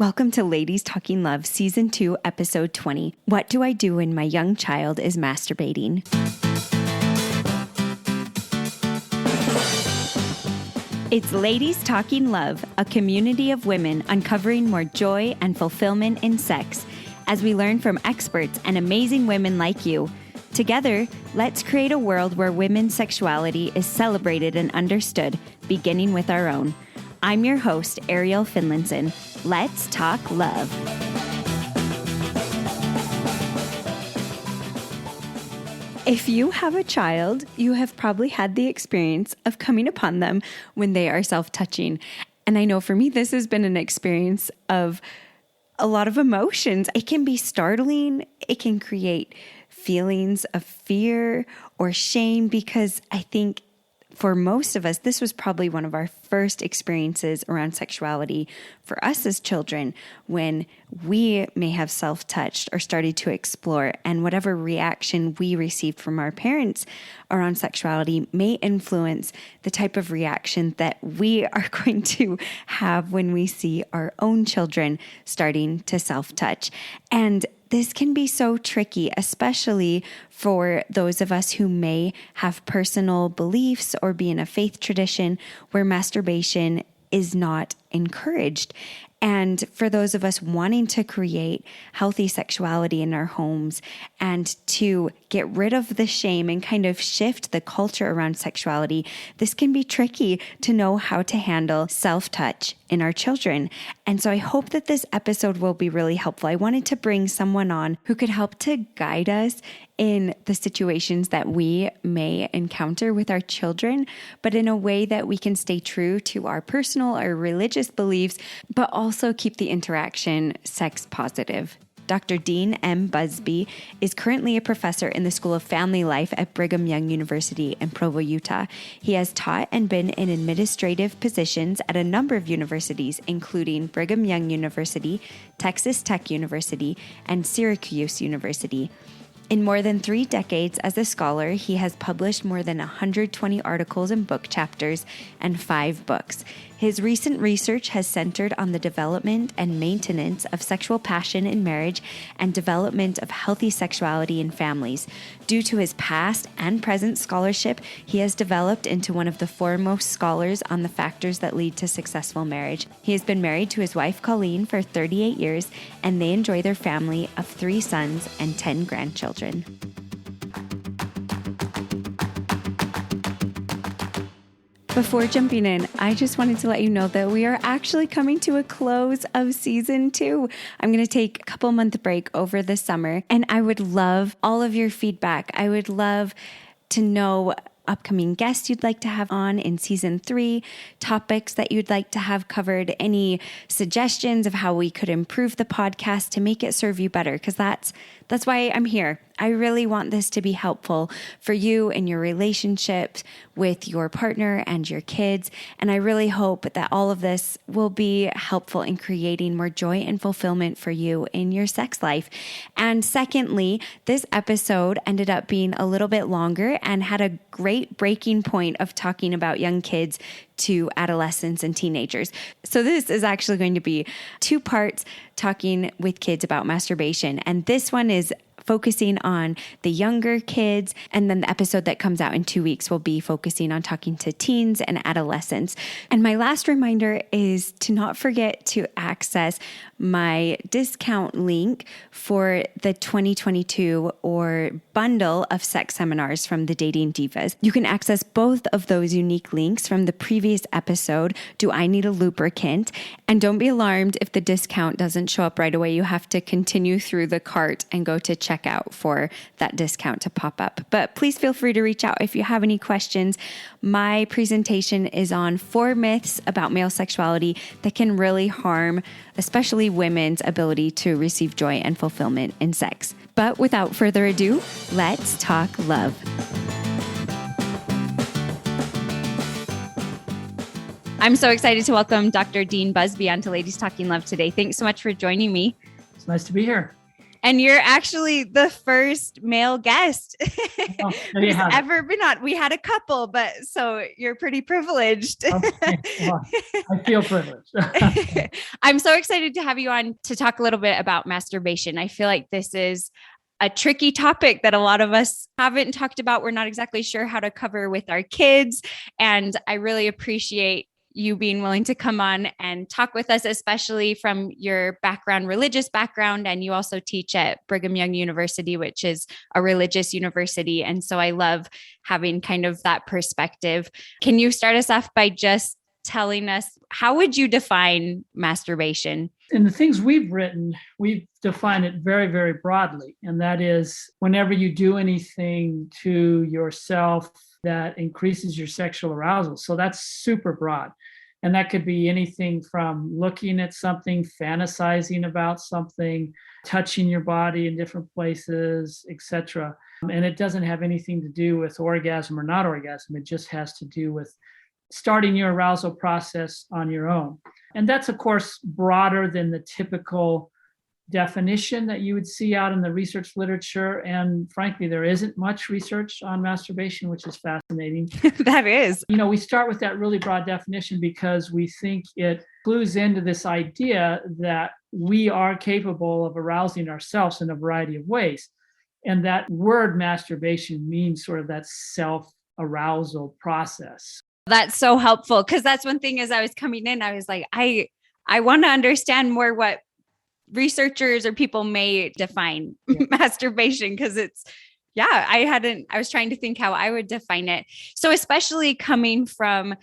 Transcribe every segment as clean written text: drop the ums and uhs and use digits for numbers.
Welcome to Ladies Talking Love, Season 2, Episode 20. What do I do when my young child is masturbating? It's Ladies Talking Love, a community of women uncovering more joy and fulfillment in sex as we learn from experts and amazing women like you. Together, let's create a world where women's sexuality is celebrated and understood, beginning with our own. I'm your host, Ariel Finlinson. Let's talk love. If you have a child, you have probably had the experience of coming upon them when they are self-touching. And I know for me, this has been an experience of a lot of emotions. It can be startling. It can create feelings of fear or shame because I think for most of us, this was probably one of our first experiences around sexuality for us as children when we may have self-touched or started to explore, and whatever reaction we received from our parents around sexuality may influence the type of reaction that we are going to have when we see our own children starting to self-touch. And this can be so tricky, especially for those of us who may have personal beliefs or be in a faith tradition where masturbation is not encouraged. And for those of us wanting to create healthy sexuality in our homes and to get rid of the shame and kind of shift the culture around sexuality, this can be tricky to know how to handle self-touch in our children. And so I hope that this episode will be really helpful. I wanted to bring someone on who could help to guide us in the situations that we may encounter with our children, but in a way that we can stay true to our personal or religious beliefs, but also keep the interaction sex positive. Dr. Dean M. Busby is currently a professor in the School of Family Life at Brigham Young University in Provo, Utah. He has taught and been in administrative positions at a number of universities, including Brigham Young University, Texas Tech University, and Syracuse University. In more than 3 decades as a scholar, he has published more than 120 articles and book chapters and 5 books. His recent research has centered on the development and maintenance of sexual passion in marriage and development of healthy sexuality in families. Due to his past and present scholarship, he has developed into one of the foremost scholars on the factors that lead to successful marriage. He has been married to his wife, Colleen, for 38 years, and they enjoy their family of 3 sons and 10 grandchildren. Before jumping in, I just wanted to let you know that we are actually coming to a close of Season 2. I'm going to take a couple-month break over the summer, and I would love all of your feedback. I would love to know upcoming guests you'd like to have on in Season 3, topics that you'd like to have covered, any suggestions of how we could improve the podcast to make it serve you better, because that's why I'm here. I really want this to be helpful for you in your relationships with your partner and your kids. And I really hope that all of this will be helpful in creating more joy and fulfillment for you in your sex life. And secondly, this episode ended up being a little bit longer and had a great breaking point of talking about young kids to adolescents and teenagers. So this is actually going to be 2 parts talking with kids about masturbation. And this one is focusing on the younger kids. And then the episode that comes out in 2 weeks will be focusing on talking to teens and adolescents. And my last reminder is to not forget to access my discount link for the 2022 or bundle of sex seminars from the Dating Divas. You can access both of those unique links from the previous episode, Do I Need a Lubricant? And don't be alarmed if the discount doesn't show up right away. You have to continue through the cart and go to checkout for that discount to pop up. But please feel free to reach out if you have any questions. My presentation is on 4 myths about male sexuality that can really harm, especially women's ability to receive joy and fulfillment in sex. But without further ado, let's talk love. I'm so excited to welcome Dr. Dean Busby onto Ladies Talking Love today. Thanks so much for joining me. It's nice to be here. And you're actually the first male guest Well, who's ever been on. We had a couple, but so you're pretty privileged. Okay. Well, I feel privileged. I'm so excited to have you on to talk a little bit about masturbation. I feel like this is a tricky topic that a lot of us haven't talked about. We're not exactly sure how to cover with our kids. And I really appreciate you being willing to come on and talk with us, especially from your background, religious background. And you also teach at Brigham Young University, which is a religious university. And so I love having kind of that perspective. Can you start us off by just telling us, how would you define masturbation? In the things we've written, we've defined it very, very broadly. And that is whenever you do anything to yourself that increases your sexual arousal. So that's super broad. And that could be anything from looking at something, fantasizing about something, touching your body in different places, etc. And it doesn't have anything to do with orgasm or not orgasm. It just has to do with starting your arousal process on your own. And that's, of course, broader than the typical definition that you would see out in the research literature. And frankly, there isn't much research on masturbation, which is fascinating. That is. We start with that really broad definition because we think it clues into this idea that we are capable of arousing ourselves in a variety of ways. And that word masturbation means sort of that self-arousal process. That's so helpful, because that's one thing as I was coming in, I was like, I want to understand more what researchers or people may define masturbation, because I was trying to think how I would define it. So especially coming from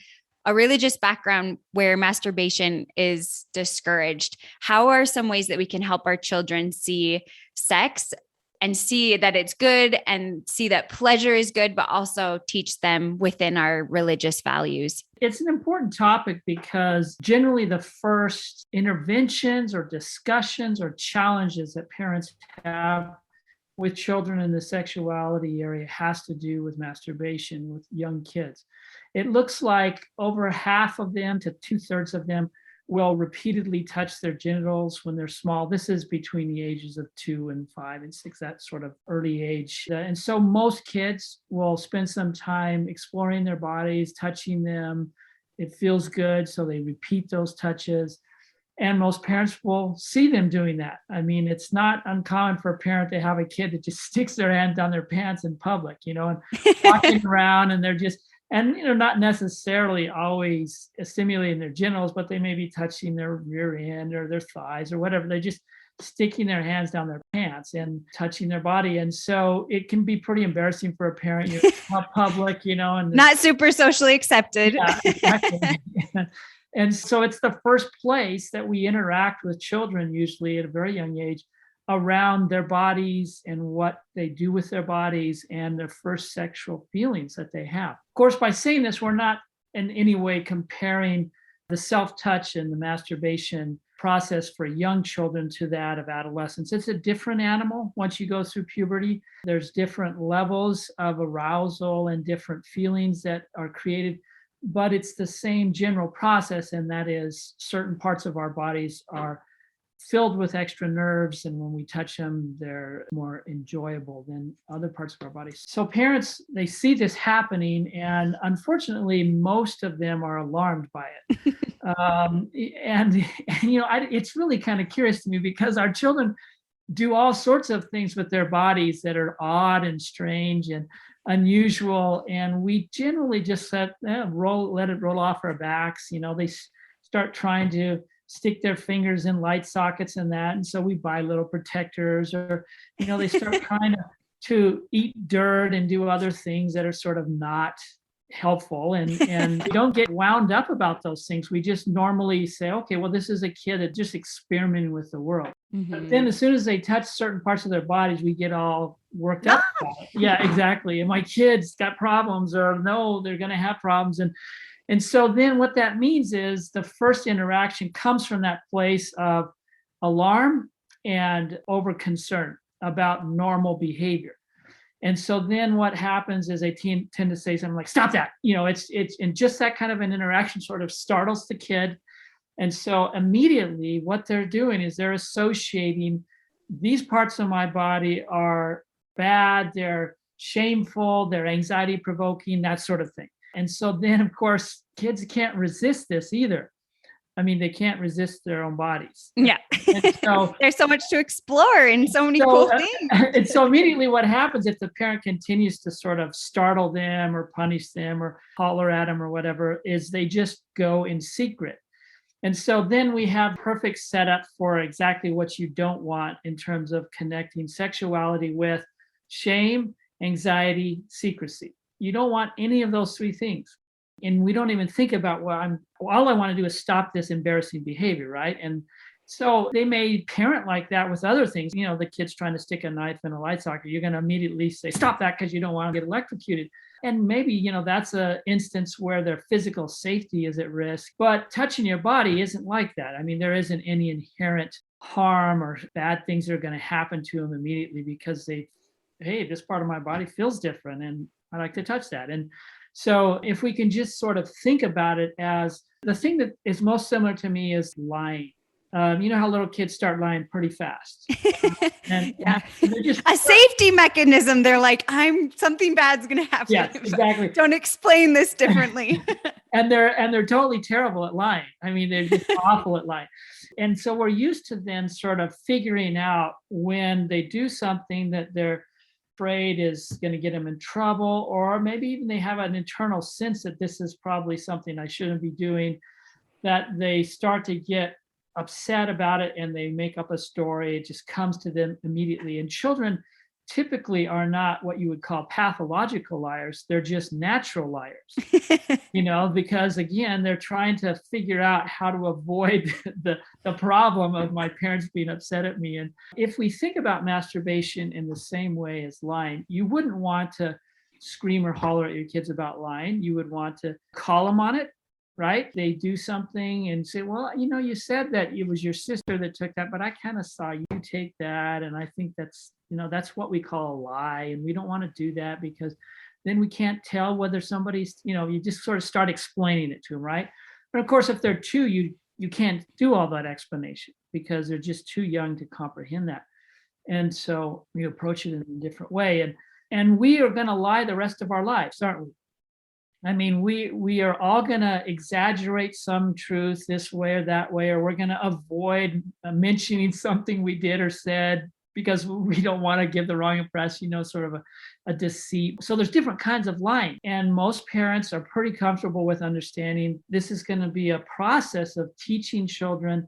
a religious background where masturbation is discouraged, how are some ways that we can help our children see sex and see that it's good and see that pleasure is good, but also teach them within our religious values? It's an important topic because generally the first interventions or discussions or challenges that parents have with children in the sexuality area has to do with masturbation with young kids. It looks like over half of them to 2/3 of them will repeatedly touch their genitals when they're small. This is between the ages of 2 and 5 and 6, that sort of early age. And so most kids will spend some time exploring their bodies, touching them. It feels good, so they repeat those touches. And most parents will see them doing that. I mean, it's not uncommon for a parent to have a kid that just sticks their hand down their pants in public, and walking around, and they're just, and not necessarily always stimulating their genitals, but they may be touching their rear end or their thighs or whatever. They're just sticking their hands down their pants and touching their body. And so it can be pretty embarrassing for a parent, in public, and not super socially accepted. Yeah, exactly. And so it's the first place that we interact with children, usually at a very young age, around their bodies and what they do with their bodies and their first sexual feelings that they have. Of course, by saying this, we're not in any way comparing the self-touch and the masturbation process for young children to that of adolescents. It's a different animal once you go through puberty. There's different levels of arousal and different feelings that are created, but it's the same general process, and that is certain parts of our bodies are filled with extra nerves, and when we touch them, they're more enjoyable than other parts of our bodies. So parents, they see this happening, and unfortunately, most of them are alarmed by it. It's really kind of curious to me because our children do all sorts of things with their bodies that are odd and strange and unusual, and we generally just let it roll off our backs. They start trying to stick their fingers in light sockets and that. And so we buy little protectors, or, they start trying to eat dirt and do other things that are sort of not helpful. And we don't get wound up about those things. We just normally say, okay, well, this is a kid that just experimenting with the world. Mm-hmm. But then as soon as they touch certain parts of their bodies, we get all worked up about it. Yeah, exactly. And my kid's got problems, or no, they're going to have problems. And so then what that means is the first interaction comes from that place of alarm and over concern about normal behavior. And so then what happens is they tend to say something like, stop that. It's and just that kind of an interaction sort of startles the kid. And so immediately what they're doing is they're associating these parts of my body are bad, they're shameful, they're anxiety provoking, that sort of thing. And so then, of course, kids can't resist this either. I mean, they can't resist their own bodies. Yeah. And so there's so much to explore and so many cool things. And so immediately what happens if the parent continues to sort of startle them or punish them or holler at them or whatever is they just go in secret. And so then we have perfect setup for exactly what you don't want in terms of connecting sexuality with shame, anxiety, secrecy. You don't want any of those three things. And we don't even think about, all I want to do is stop this embarrassing behavior, right? And so they may parent like that with other things. You know, the kid's trying to stick a knife in a light socket. You're going to immediately say, stop that, because you don't want to get electrocuted. And maybe, you know, that's an instance where their physical safety is at risk. But touching your body isn't like that. I mean, there isn't any inherent harm or bad things that are going to happen to them immediately because hey, this part of my body feels different and I like to touch that. And so if we can just sort of think about it as the thing that is most similar to me is lying. You know how little kids start lying pretty fast. And they're just a safety mechanism. They're like, something bad's going to happen. Yes, exactly. Don't explain this differently. and they're totally terrible at lying. I mean, they're just awful at lying. And so we're used to then sort of figuring out when they do something that they're afraid is going to get them in trouble, or maybe even they have an internal sense that this is probably something I shouldn't be doing, that they start to get upset about it and they make up a story. It just comes to them immediately. And children typically are not what you would call pathological liars. They're just natural liars, you know, because again, they're trying to figure out how to avoid the problem of my parents being upset at me. And if we think about masturbation in the same way as lying, you wouldn't want to scream or holler at your kids about lying. You would want to call them on it, right? They do something and say, well, you know, you said that it was your sister that took that, but I kind of saw you take that. And I think that's, you know, that's what we call a lie. And we don't want to do that because then we can't tell whether somebody's, you know, you just sort of start explaining it to them, right? But of course, if they're two, you can't do all that explanation because they're just too young to comprehend that. And so we approach it in a different way. And we are going to lie the rest of our lives, aren't we? I mean, we are all going to exaggerate some truth this way or that way, or we're going to avoid mentioning something we did or said because we don't want to give the wrong impression, you know, sort of a deceit. So there's different kinds of lying. And most parents are pretty comfortable with understanding this is going to be a process of teaching children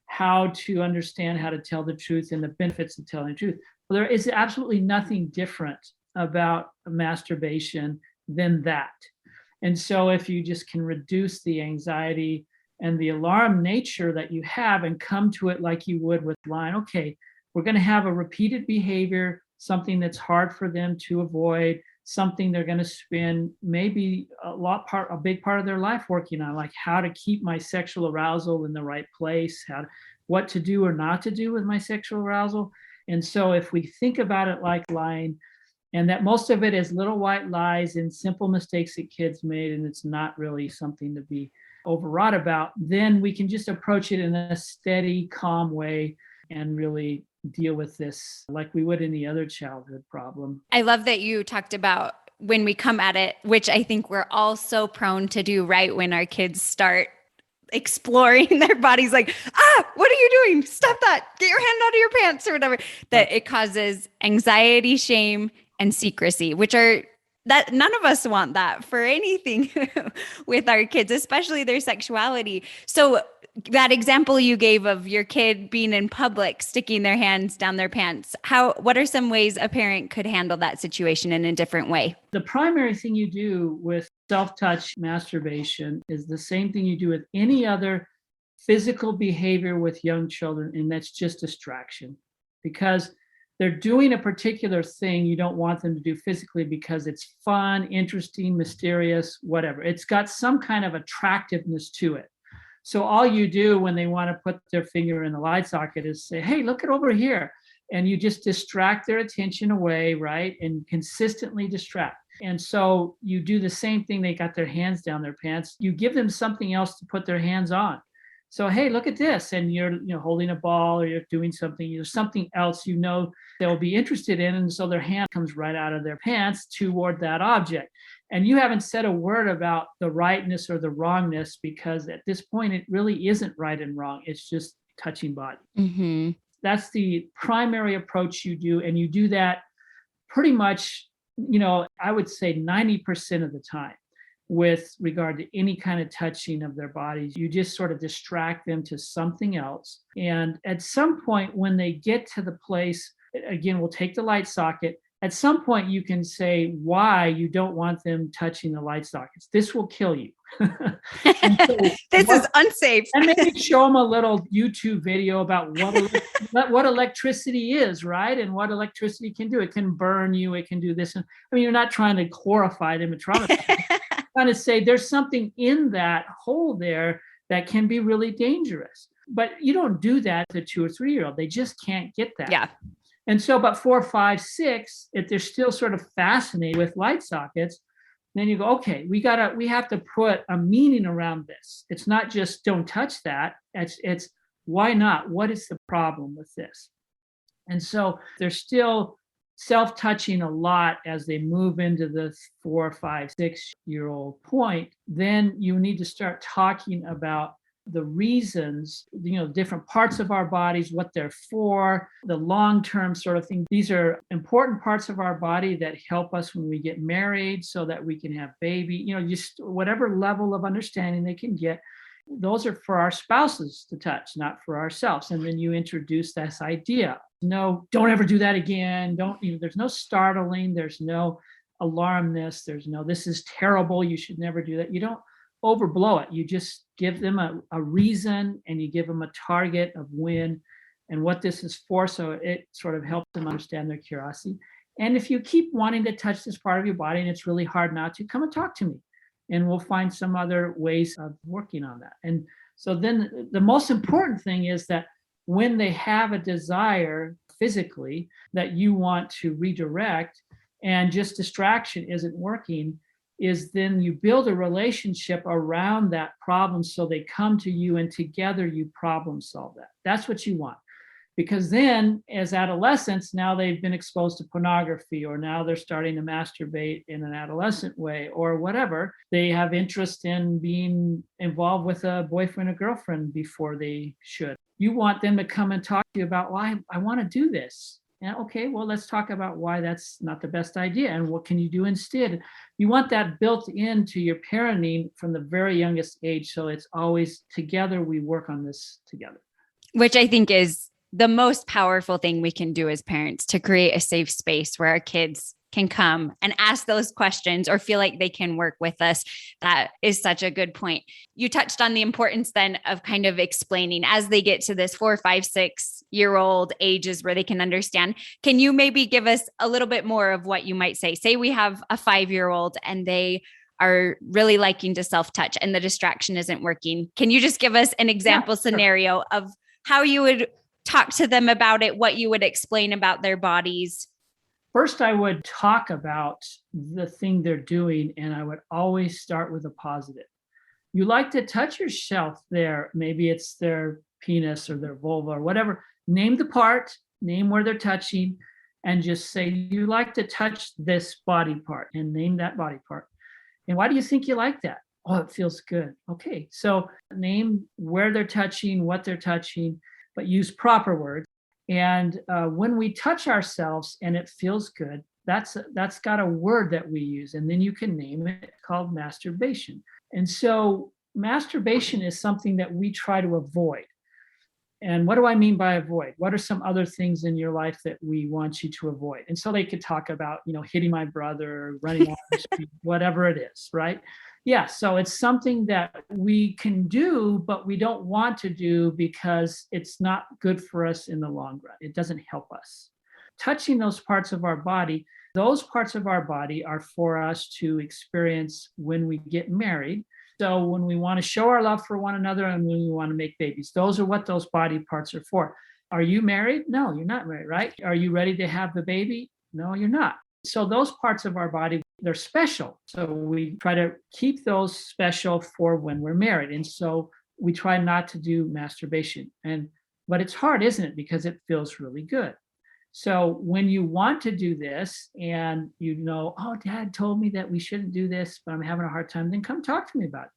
how to understand how to tell the truth and the benefits of telling the truth. Well, there is absolutely nothing different about masturbation than that. And so if you just can reduce the anxiety and the alarm nature that you have and come to it like you would with lying, okay, we're going to have a repeated behavior, something that's hard for them to avoid, something they're going to spend maybe a big part of their life working on, like how to keep my sexual arousal in the right place, what to do or not to do with my sexual arousal. And so if we think about it like lying, and that most of it is little white lies and simple mistakes that kids made, and it's not really something to be overwrought about, then we can just approach it in a steady, calm way and really deal with this like we would any other childhood problem. I love that you talked about when we come at it, which I think we're all so prone to do right when our kids start exploring their bodies, like, what are you doing? Stop that. Get your hand out of your pants or whatever. That it causes anxiety, shame, and secrecy, which are that none of us want that for anything with our kids, especially their sexuality. So that example you gave of your kid being in public, sticking their hands down their pants, what are some ways a parent could handle that situation in a different way? The primary thing you do with self-touch masturbation is the same thing you do with any other physical behavior with young children, and that's just distraction. Because they're doing a particular thing you don't want them to do physically because it's fun, interesting, mysterious, whatever. It's got some kind of attractiveness to it. So all you do when they want to put their finger in the light socket is say, hey, look it over here. And you just distract their attention away, right? And consistently distract. And so you do the same thing. They got their hands down their pants. You give them something else to put their hands on. So, hey, look at this. And you're holding a ball or you're doing something, there's something else they'll be interested in. And so their hand comes right out of their pants toward that object. And you haven't said a word about the rightness or the wrongness, because at this point, it really isn't right and wrong. It's just touching body. Mm-hmm. That's the primary approach you do. And you do that pretty much, I would say 90% of the time with regard to any kind of touching of their bodies. You just sort of distract them to something else. And at some point, when they get to the place, again, we'll take the light socket. At some point, you can say why you don't want them touching the light sockets. This will kill you. This is unsafe. And maybe show them a little YouTube video about what electricity is, right? And what electricity can do. It can burn you. It can do this. And I mean, you're not trying to horrify them and traumatize them. You're trying to say there's something in that hole there that can be really dangerous. But you don't do that to a 2 or 3 year old. They just can't get that. Yeah. And so, but 4, 5, 6, if they're still sort of fascinated with light sockets, then you go, okay, we have to put a meaning around this. It's not just don't touch that. It's why not? What is the problem with this? And so they're still self-touching a lot as they move into the 4, 5, 6-year-old point. Then you need to start talking about the reasons, different parts of our bodies, what they're for, the long-term sort of thing. These are important parts of our body that help us when we get married so that we can have baby, just whatever level of understanding they can get. Those are for our spouses to touch, not for ourselves. And then you introduce this idea. No, don't ever do that again. There's no startling. There's no alarmness. There's no, this is terrible. You should never do that. You don't overblow it. You just give them a reason, and you give them a target of when and what this is for. So it sort of helps them understand their curiosity. And if you keep wanting to touch this part of your body and it's really hard not to, come and talk to me, and we'll find some other ways of working on that. And so then the most important thing is that when they have a desire physically that you want to redirect, and just distraction isn't working, is then you build a relationship around that problem so they come to you and together you problem solve that. That's what you want. Because then as adolescents, now they've been exposed to pornography, or now they're starting to masturbate in an adolescent way, or whatever. They have interest in being involved with a boyfriend or girlfriend before they should. You want them to come and talk to you about why I want to do this. And okay, well, let's talk about why that's not the best idea and what can you do instead. You want that built into your parenting from the very youngest age. So it's always together, we work on this together. Which I think is the most powerful thing we can do as parents, to create a safe space where our kids can come and ask those questions or feel like they can work with us. That is such a good point. You touched on the importance then of kind of explaining as they get to this 4, 5, 6-year-old ages where they can understand. Can you maybe give us a little bit more of what you might say? Say we have a 5-year-old and they are really liking to self-touch and the distraction isn't working. Can you just give us an example scenario of how you would talk to them about it, what you would explain about their bodies? First, I would talk about the thing they're doing, and I would always start with a positive. You like to touch yourself there. Maybe it's their penis or their vulva or whatever. Name the part, name where they're touching, and just say, you like to touch this body part, and name that body part. And why do you think you like that? Oh, it feels good. Okay, so name where they're touching, what they're touching, but use proper words. And when we touch ourselves and it feels good, that's got a word that we use, and then you can name it, called masturbation. And so masturbation is something that we try to avoid. And what do I mean by avoid? What are some other things in your life that we want you to avoid? And so they could talk about, hitting my brother, running off the street, whatever it is, right? Yeah, so it's something that we can do, but we don't want to do because it's not good for us in the long run. It doesn't help us. Touching those parts of our body, those parts of our body are for us to experience when we get married. So when we want to show our love for one another and when we want to make babies, those are what those body parts are for. Are you married? No, you're not married, right? Are you ready to have the baby? No, you're not. So those parts of our body, they're special. So we try to keep those special for when we're married. And so we try not to do masturbation. But it's hard, isn't it? Because it feels really good. So when you want to do this and oh, dad told me that we shouldn't do this, but I'm having a hard time, then come talk to me about it.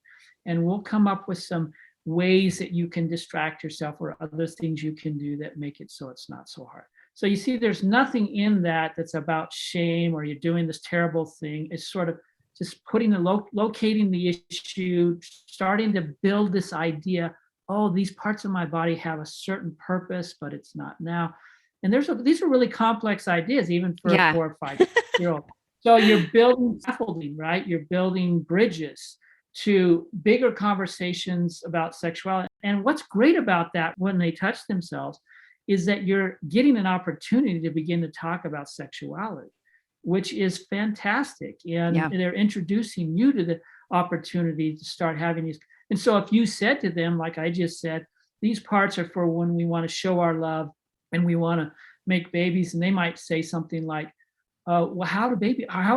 And we'll come up with some ways that you can distract yourself or other things you can do that make it so it's not so hard. So you see, there's nothing in that that's about shame or you're doing this terrible thing. It's sort of just locating the issue, starting to build this idea, oh, these parts of my body have a certain purpose, but it's not now. And these are really complex ideas, even for a 4 or 5-year-old. So you're building scaffolding, right? You're building bridges to bigger conversations about sexuality. And what's great about that when they touch themselves is that you're getting an opportunity to begin to talk about sexuality, which is fantastic. And they're introducing you to the opportunity to start having these. And so if you said to them, like I just said, these parts are for when we want to show our love and we want to make babies, and they might say something like, well, how are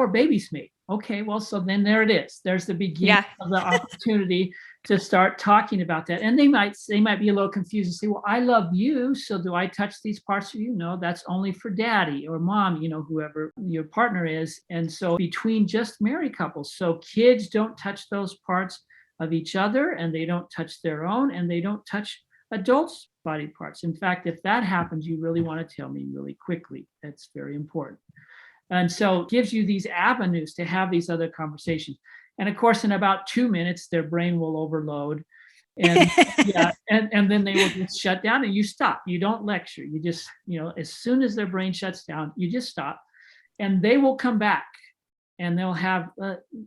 babies made? Okay, well, so then there it is. There's the beginning of the opportunity to start talking about that. And they might be a little confused and say, well, I love you, so do I touch these parts of you? No, that's only for daddy or mom, whoever your partner is. And so between just married couples, so kids don't touch those parts of each other, and they don't touch their own, and they don't touch adults' body parts. In fact, if that happens, you really want to tell me really quickly. That's very important. And so it gives you these avenues to have these other conversations. And of course, in about 2 minutes, their brain will overload. And and then they will just shut down and you stop. You don't lecture. You just, as soon as their brain shuts down, you just stop. And they will come back and they'll have,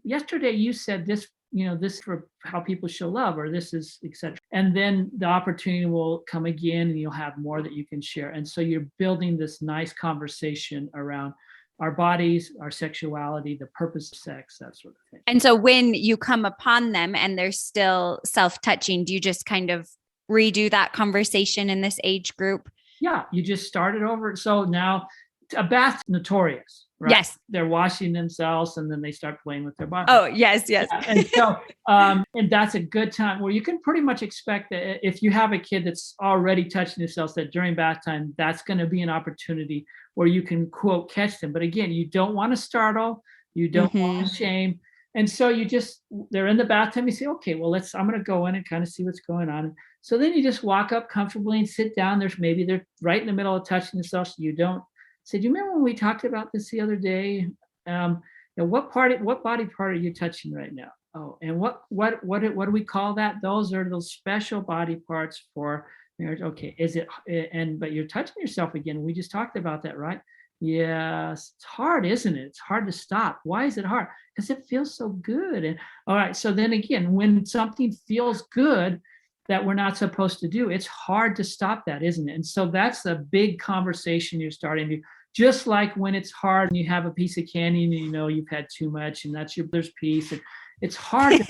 yesterday you said this, this for how people show love, or this is, etc. And then the opportunity will come again and you'll have more that you can share. And so you're building this nice conversation around our bodies, our sexuality, the purpose of sex, that sort of thing. And so when you come upon them and they're still self-touching, do you just kind of redo that conversation in this age group? Yeah, you just start it over. So now a bath, notorious, right? Yes. They're washing themselves and then they start playing with their body. Oh, yes. Yeah. And so, and that's a good time where you can pretty much expect that if you have a kid that's already touching themselves, that during bath time, that's going to be an opportunity where you can, quote, catch them. But again, you don't want to startle, you don't want to shame. And so they're in the bathtub, you say, okay, well, I'm going to go in and kind of see what's going on. So then you just walk up comfortably and sit down. They're right in the middle of touching themselves. So you don't say, do you remember when we talked about this the other day? What body part are you touching right now? Oh, and what do we call that? Those are those special body parts for marriage. Okay, but you're touching yourself again. We just talked about that, right? Yes, it's hard, isn't it? It's hard to stop. Why is it hard? Because it feels so good. And all right, so then again, when something feels good that we're not supposed to do, it's hard to stop that, isn't it? And so that's a big conversation you're starting to, just like when it's hard and you have a piece of candy and you've had too much and that's your brother's piece. And it's hard,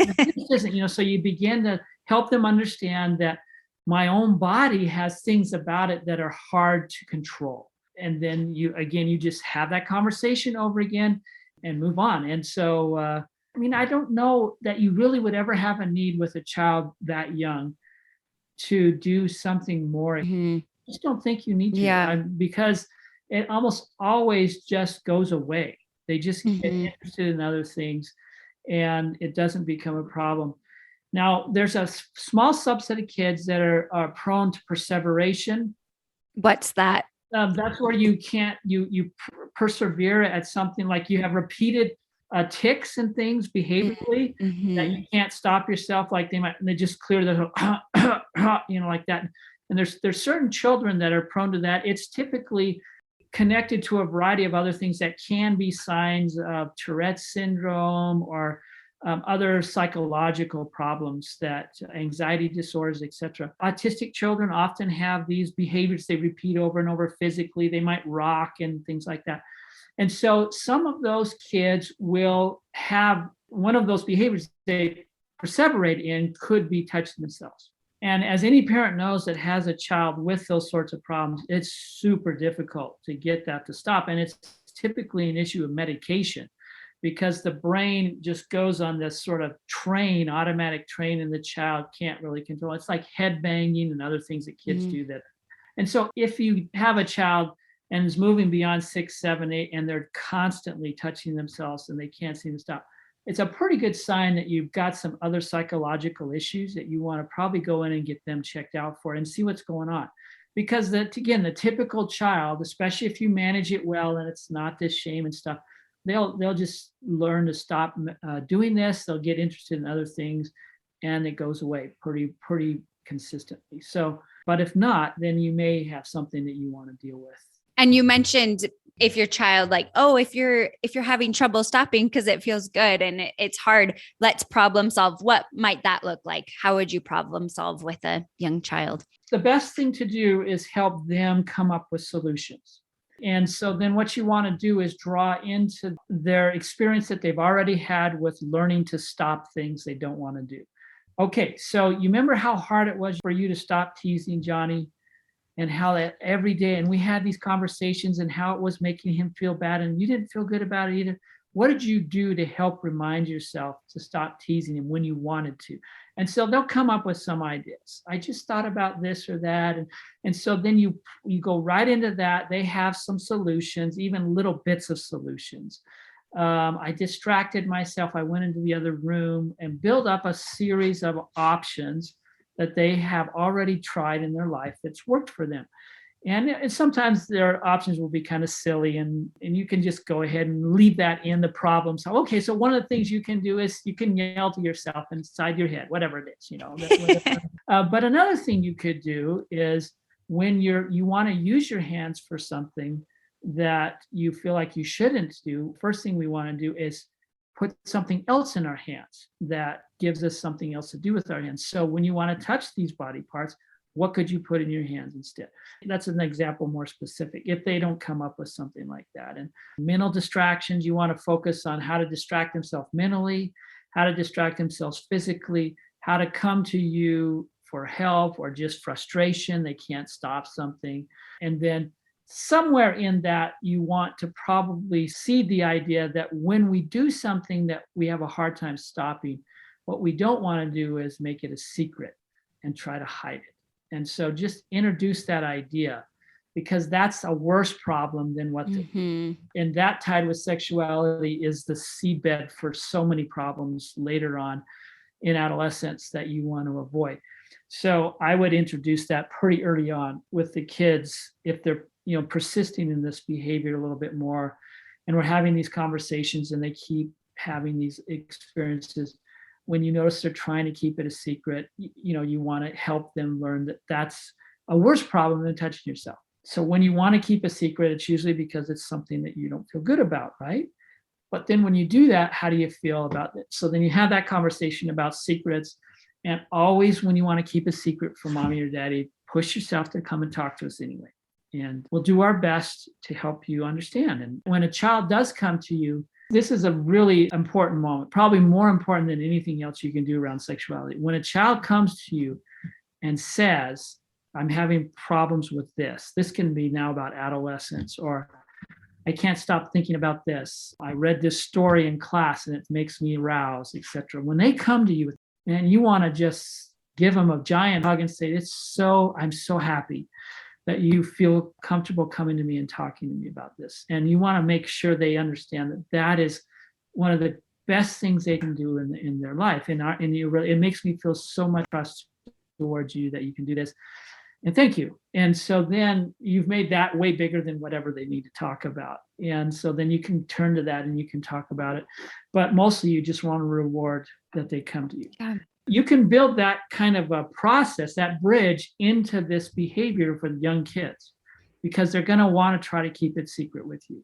so you begin to help them understand that my own body has things about it that are hard to control. And then you just have that conversation over again and move on. And so, I don't know that you really would ever have a need with a child that young to do something more. I just don't think you need to, because it almost always just goes away. They just get interested in other things and it doesn't become a problem. Now, there's a small subset of kids that are prone to perseveration. What's that? That's where you persevere at something, like you have repeated tics and things behaviorally that you can't stop yourself. Like they just clear the like that. And there's certain children that are prone to that. It's typically connected to a variety of other things that can be signs of Tourette's syndrome or other psychological problems, that anxiety disorders, etc. Autistic children often have these behaviors they repeat over and over physically. They might rock and things like that. And so some of those kids will have one of those behaviors they perseverate in could be touching themselves. And as any parent knows that has a child with those sorts of problems, it's super difficult to get that to stop. And it's typically an issue of medication. because the brain just goes on this sort of train, automatic train, and the child can't really control. It's like head banging and other things that kids do that. And so if you have a child and is moving beyond 6, 7, 8, and they're constantly touching themselves and they can't seem to stop, it's a pretty good sign that you've got some other psychological issues that you want to probably go in and get them checked out for and see what's going on. Because again, the typical child, especially if you manage it well and it's not this shame and stuff, they'll just learn to stop doing this. They'll get interested in other things, and it goes away pretty consistently. So, but if not, then you may have something that you want to deal with. And you mentioned if your child like, oh, if you're having trouble stopping because it feels good and it's hard, let's problem solve. What might that look like? How would you problem solve with a young child? The best thing to do is help them come up with solutions. And so then what you want to do is draw into their experience that they've already had with learning to stop things they don't want to do. Okay, so you remember how hard it was for you to stop teasing Johnny, and how that every day, and we had these conversations and how it was making him feel bad and you didn't feel good about it either. What did you do to help remind yourself to stop teasing him when you wanted to? And so they'll come up with some ideas. I just thought about this or that. And so then you go right into that. They have some solutions, even little bits of solutions. I distracted myself. I went into the other room and built up a series of options that they have already tried in their life that's worked for them. And sometimes their options will be kind of silly, and you can just go ahead and leave that in the problem. So, okay, so one of the things you can do is you can yell to yourself inside your head, whatever it is, but another thing you could do is when you want to use your hands for something that you feel like you shouldn't do, first thing we want to do is put something else in our hands that gives us something else to do with our hands. So when you want to touch these body parts, what could you put in your hands instead? That's an example more specific if they don't come up with something like that. And mental distractions, you want to focus on how to distract themselves mentally, how to distract themselves physically, how to come to you for help or just frustration. They can't stop something. And then somewhere in that, you want to probably seed the idea that when we do something that we have a hard time stopping, what we don't want to do is make it a secret and try to hide it. And so just introduce that idea, because that's a worse problem than what and that tied with sexuality is the seedbed for so many problems later on in adolescence that you want to avoid. So I would introduce that pretty early on with the kids if they're persisting in this behavior a little bit more, and we're having these conversations and they keep having these experiences. When you notice they're trying to keep it a secret, you want to help them learn that that's a worse problem than touching yourself. So when you want to keep a secret, it's usually because it's something that you don't feel good about, right? But then when you do that, how do you feel about it? So then you have that conversation about secrets. And always when you want to keep a secret from mommy or daddy, push yourself to come and talk to us anyway. And we'll do our best to help you understand. And when a child does come to you, this is a really important moment, probably more important than anything else you can do around sexuality. When a child comes to you and says, I'm having problems with this. This can be now about adolescence, or I can't stop thinking about this. I read this story in class and it makes me aroused, etc. When they come to you and you want to just give them a giant hug and say, I'm so happy that you feel comfortable coming to me and talking to me about this. And you want to make sure they understand that that is one of the best things they can do in their life. It makes me feel so much trust towards you that you can do this. And thank you. And so then you've made that way bigger than whatever they need to talk about. And so then you can turn to that and you can talk about it. But mostly you just want to reward that they come to you. Yeah. You can build that kind of a process, that bridge into this behavior for the young kids, because they're going to want to try to keep it secret with you.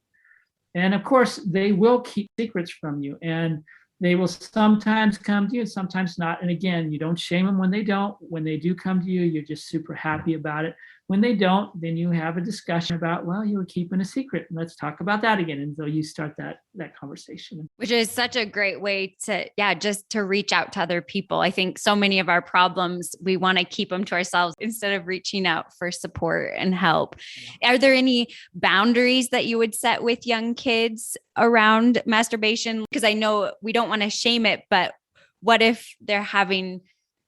And of course, they will keep secrets from you, and they will sometimes come to you and sometimes not. And again, you don't shame them when they don't. When they do come to you, you're just super happy about it. When they don't, then you have a discussion about, well, you were keeping a secret. Let's talk about that again. And so you start that conversation. Which is such a great way to, just to reach out to other people. I think so many of our problems, we want to keep them to ourselves instead of reaching out for support and help. Are there any boundaries that you would set with young kids around masturbation? Because I know we don't want to shame it, but what if they're having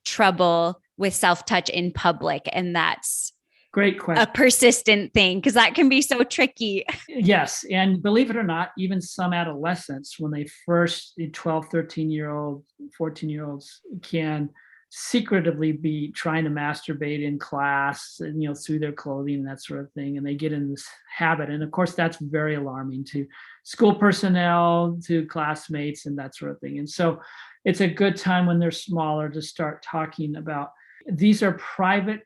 trouble with self-touch in public and that's great question. A persistent thing, because that can be so tricky. Yes. And believe it or not, even some adolescents, when they first, 12, 13-year-old, 14-year-olds can secretively be trying to masturbate in class and, through their clothing and that sort of thing. And they get in this habit. And of course, that's very alarming to school personnel, to classmates and that sort of thing. And so it's a good time when they're smaller to start talking about, these are private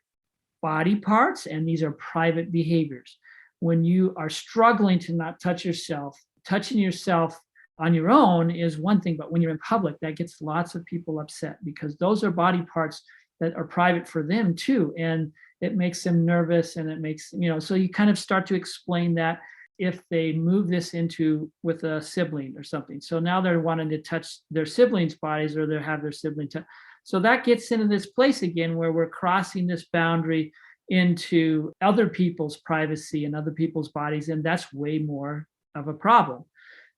body parts and these are private behaviors. When you are struggling to not touch yourself, touching yourself on your own is one thing, but when you're in public, that gets lots of people upset because those are body parts that are private for them too. And it makes them nervous and it makes, so you kind of start to explain that if they move this into with a sibling or something. So now they're wanting to touch their siblings' bodies or they have their sibling touch. So that gets into this place again where we're crossing this boundary into other people's privacy and other people's bodies. And that's way more of a problem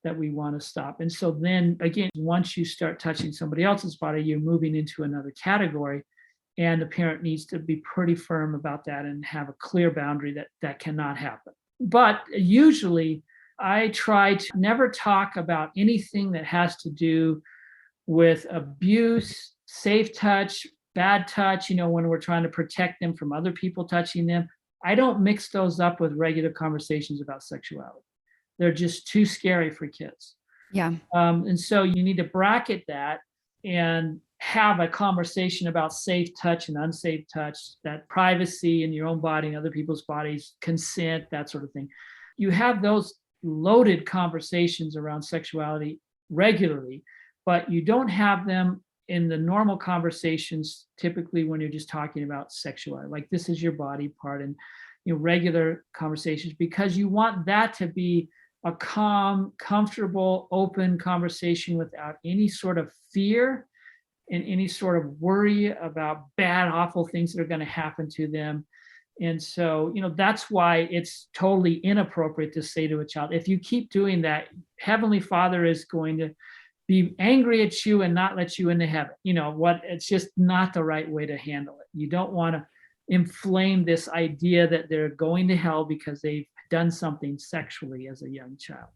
that we want to stop. And so then again, once you start touching somebody else's body, you're moving into another category. And the parent needs to be pretty firm about that and have a clear boundary that cannot happen. But usually I try to never talk about anything that has to do with abuse, safe touch, bad touch, when we're trying to protect them from other people touching them. I don't mix those up with regular conversations about sexuality. They're just too scary for kids. Yeah. And so you need to bracket that and have a conversation about safe touch and unsafe touch, that privacy in your own body and other people's bodies, consent, that sort of thing. You have those loaded conversations around sexuality regularly, but you don't have them in the normal conversations, typically when you're just talking about sexuality, like this is your body part and regular conversations, because you want that to be a calm, comfortable, open conversation without any sort of fear and any sort of worry about bad, awful things that are going to happen to them. And so, that's why it's totally inappropriate to say to a child, if you keep doing that, Heavenly Father is going to be angry at you and not let you into heaven. It's just not the right way to handle it. You don't want to inflame this idea that they're going to hell because they've done something sexually as a young child.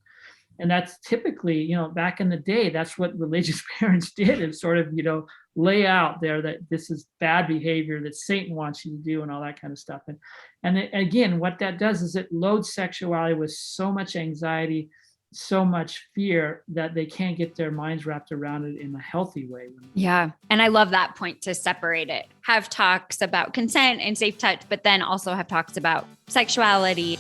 And that's typically, back in the day, that's what religious parents did, is sort of, lay out there that this is bad behavior that Satan wants you to do and all that kind of stuff. And again, what that does is it loads sexuality with so much anxiety, so much fear that they can't get their minds wrapped around it in a healthy way. Yeah. And I love that point to separate it. Have talks about consent and safe touch, but then also have talks about sexuality.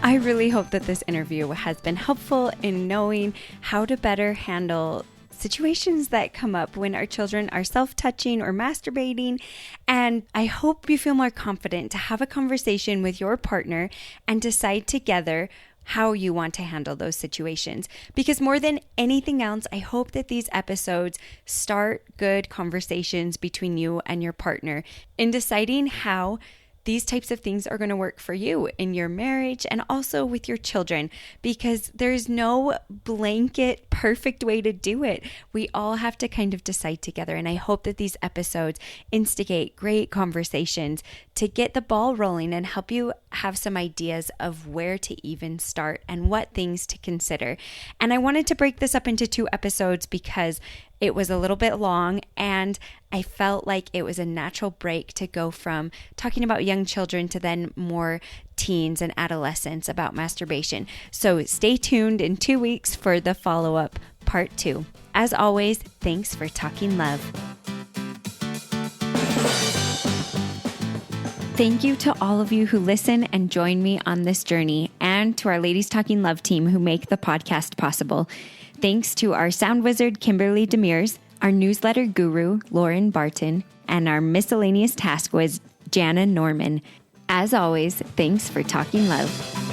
I really hope that this interview has been helpful in knowing how to better handle situations that come up when our children are self-touching or masturbating. And I hope you feel more confident to have a conversation with your partner and decide together how you want to handle those situations. Because more than anything else, I hope that these episodes start good conversations between you and your partner in deciding how these types of things are going to work for you in your marriage and also with your children, because there's no blanket perfect way to do it. We all have to kind of decide together. And I hope that these episodes instigate great conversations to get the ball rolling and help you have some ideas of where to even start and what things to consider. And I wanted to break this up into 2 episodes because it was a little bit long and I felt like it was a natural break to go from talking about young children to then more teens and adolescents about masturbation. So stay tuned in 2 weeks for the follow-up part 2. As always, thanks for talking love. Thank you to all of you who listen and join me on this journey, and to our Ladies Talking Love team who make the podcast possible. Thanks to our sound wizard, Kimberly Demers, Our newsletter guru, Lauren Barton, and our miscellaneous task was Jana Norman. As always, thanks for talking love.